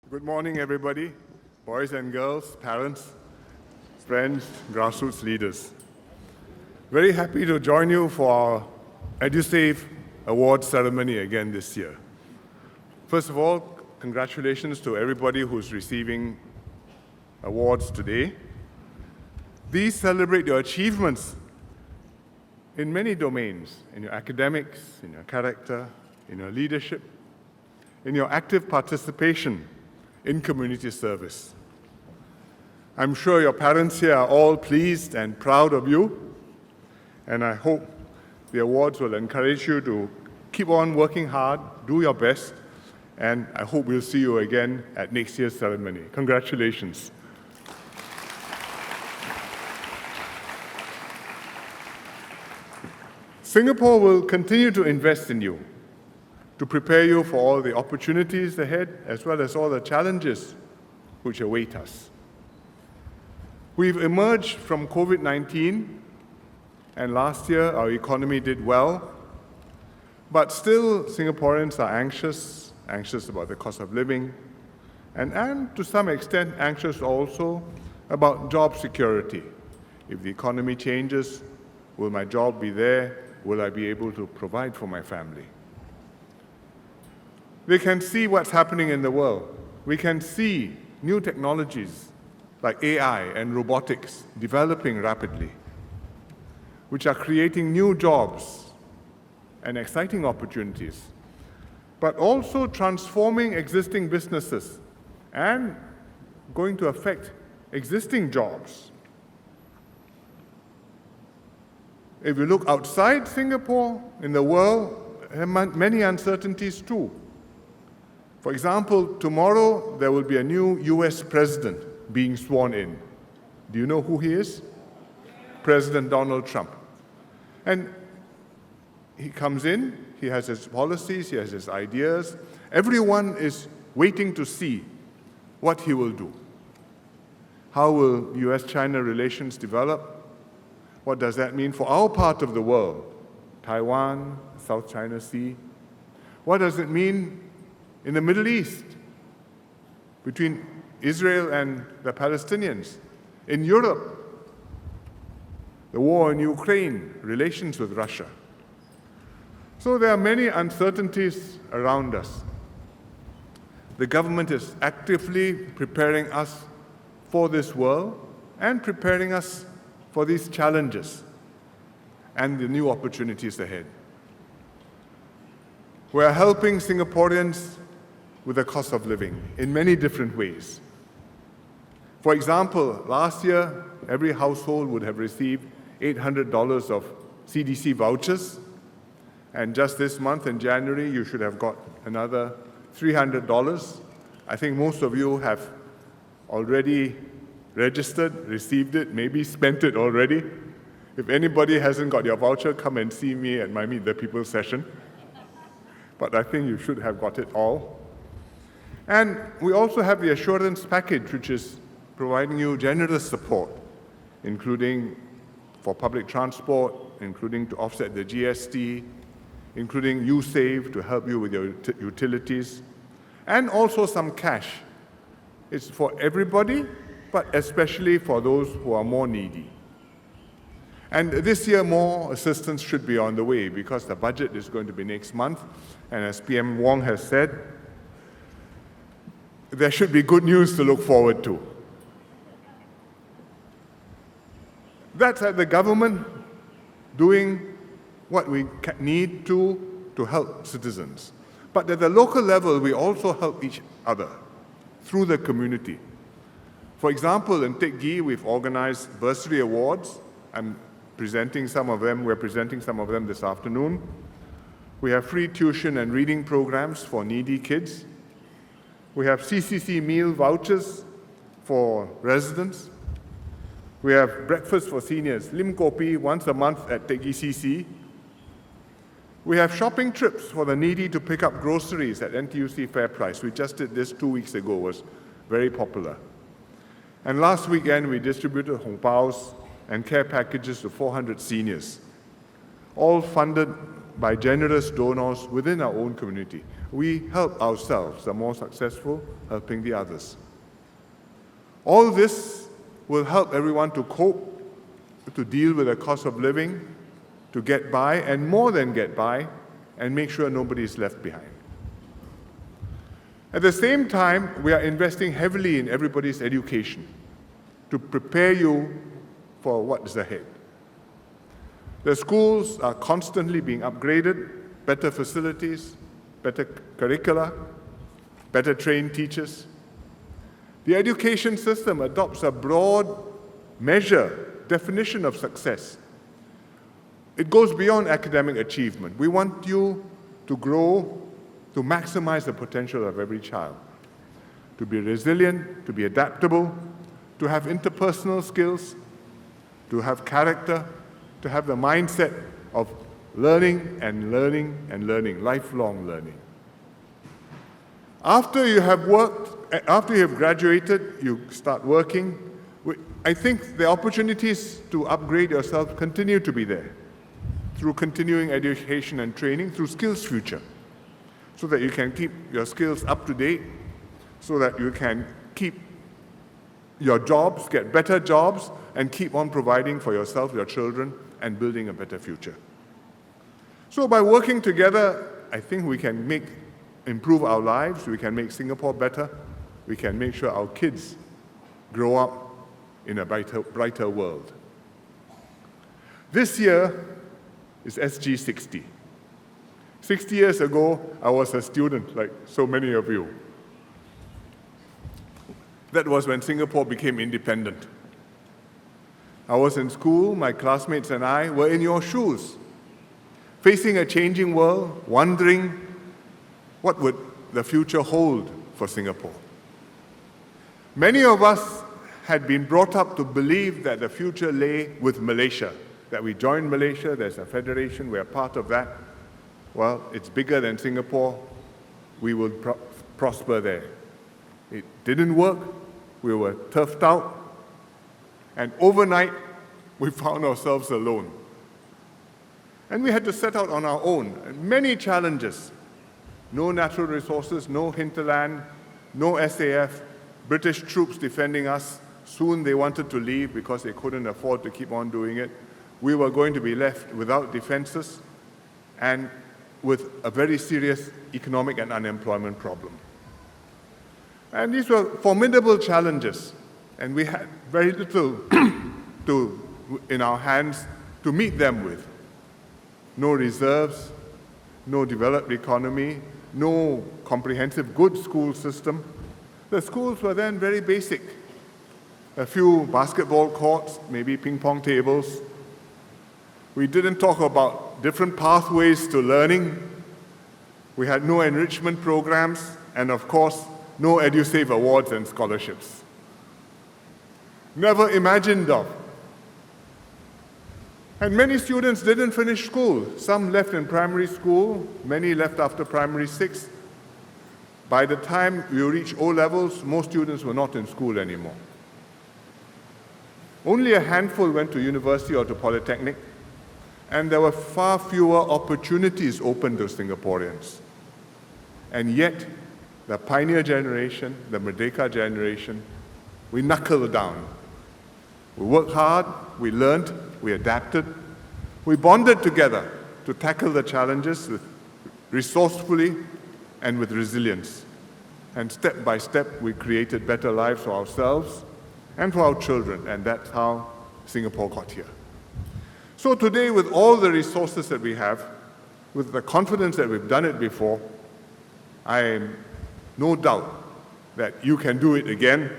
Good morning, everybody, boys and girls, parents, friends, grassroots leaders. Very happy to join you for our EduSave Awards ceremony again this year. First of all, congratulations to everybody who's receiving awards today. These celebrate your achievements in many domains, in your academics, in your character, in your leadership, in your active participation in community service. I'm sure your parents here are all pleased and proud of you, and I hope the awards will encourage you to keep on working hard, do your best, and I hope we'll see you again at next year's ceremony. Congratulations. Singapore will continue to invest in you, to prepare you for all the opportunities ahead, as well as all the challenges which await us. We've emerged from COVID-19, and last year our economy did well, but still Singaporeans are anxious about the cost of living, and to some extent anxious also about job security. If the economy changes, will my job be there? Will I be able to provide for my family? We can see what's happening in the world. We can see new technologies like AI and robotics developing rapidly, which are creating new jobs and exciting opportunities, but also transforming existing businesses and going to affect existing jobs. If you look outside Singapore, in the world, there are many uncertainties too. For example, tomorrow there will be a new US president being sworn in. Do you know who he is? President Donald Trump. And he comes in, he has his policies, he has his ideas. Everyone is waiting to see what he will do. How will US-China relations develop? What does that mean for our part of the world? Taiwan, South China Sea. What does it mean in the Middle East, between Israel and the Palestinians, in Europe, the war in Ukraine, relations with Russia? So there are many uncertainties around us. The government is actively preparing us for this world and preparing us for these challenges and the new opportunities ahead. We are helping Singaporeans with the cost of living in many different ways. For example, last year, every household would have received $800 of CDC vouchers, and just this month in January, you should have got another $300. I think most of you have already registered, received it, maybe spent it already. If anybody hasn't got your voucher, come and see me at my Meet the People session. But I think you should have got it all. And we also have the assurance package, which is providing you generous support, including for public transport, including to offset the GST, including USave to help you with your utilities, and also some cash. It's for everybody, but especially for those who are more needy. And this year, more assistance should be on the way because the budget is going to be next month. And as PM Wong has said, there should be good news to look forward to. That's at the government doing what we need to help citizens. But at the local level, we also help each other through the community. For example, in Teck Ghee, we've organized bursary awards. I'm presenting some of them. We're presenting some of them this afternoon. We have free tuition and reading programs for needy kids. We have CCC meal vouchers for residents. We have breakfast for seniors, Lim Kopi, once a month at Teck Ghee CC. We have shopping trips for the needy to pick up groceries at NTUC Fair Price. We just did this 2 weeks ago. It was very popular. And last weekend, we distributed hong paos and care packages to 400 seniors, all funded by generous donors within our own community. we help ourselves. The more successful, helping the others. All this will help everyone to cope, to deal with the cost of living, to get by, and more than get by, and make sure nobody is left behind. At the same time, we are investing heavily in everybody's education to prepare you for what is ahead. The schools are constantly being upgraded, better facilities, better curricula, better trained teachers. The education system adopts a broad definition of success. It goes beyond academic achievement. We want you to grow, to maximize the potential of every child, to be resilient, to be adaptable, to have interpersonal skills, to have character, to have the mindset of learning and learning and learning, lifelong learning. After you have graduated, you start working. I think the opportunities to upgrade yourself continue to be there through continuing education and training, through Skills Future, so that you can keep your skills up to date, so that you can keep your jobs, get better jobs, and keep on providing for yourself, your children, and building a better future. So by working together, I think we can improve our lives, we can make Singapore better, we can make sure our kids grow up in a brighter world. This year is SG 60. 60 years ago, I was a student, like so many of you. That was when Singapore became independent. I was in school, my classmates and I were in your shoes, facing a changing world, wondering what would the future hold for Singapore. Many of us had been brought up to believe that the future lay with Malaysia, that we joined Malaysia, there's a federation, we're part of that. Well, it's bigger than Singapore, we will prosper there. It didn't work, we were turfed out, and overnight, we found ourselves alone. And we had to set out on our own. Many challenges. No natural resources, no hinterland, no SAF, British troops defending us. Soon they wanted to leave because they couldn't afford to keep on doing it. We were going to be left without defenses and with a very serious economic and unemployment problem. And these were formidable challenges, and we had very little in our hands to meet them with. No reserves, no developed economy, no comprehensive good school system. The schools were then very basic. A few basketball courts, maybe ping pong tables. We didn't talk about different pathways to learning. We had no enrichment programs, and of course, no EduSave awards and scholarships. Never imagined of. And many students didn't finish school. Some left in primary school, many left after primary 6. By the time you reach O-levels, most students were not in school anymore. Only a handful went to university or to polytechnic, and there were far fewer opportunities open to Singaporeans. And yet, the pioneer generation, the Merdeka generation, we knuckled down. We worked hard, we learned, we adapted, we bonded together to tackle the challenges resourcefully and with resilience. And step by step, we created better lives for ourselves and for our children, and that's how Singapore got here. So today, with all the resources that we have, with the confidence that we've done it before, I am no doubt that you can do it again,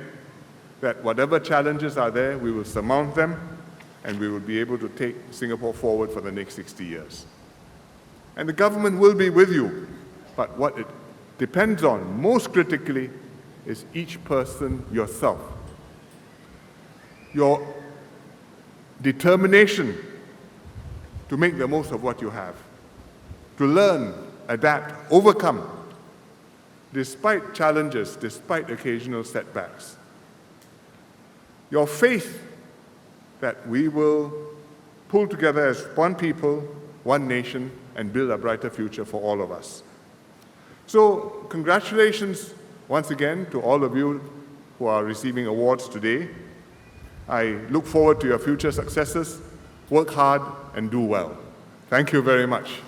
that whatever challenges are there, we will surmount them, and we will be able to take Singapore forward for the next 60 years. And the government will be with you, but what it depends on, most critically, is each person yourself. Your determination to make the most of what you have, to learn, adapt, overcome, despite challenges, despite occasional setbacks. Your faith that we will pull together as one people, one nation, and build a brighter future for all of us. So, congratulations once again to all of you who are receiving awards today. I look forward to your future successes. Work hard and do well. Thank you very much.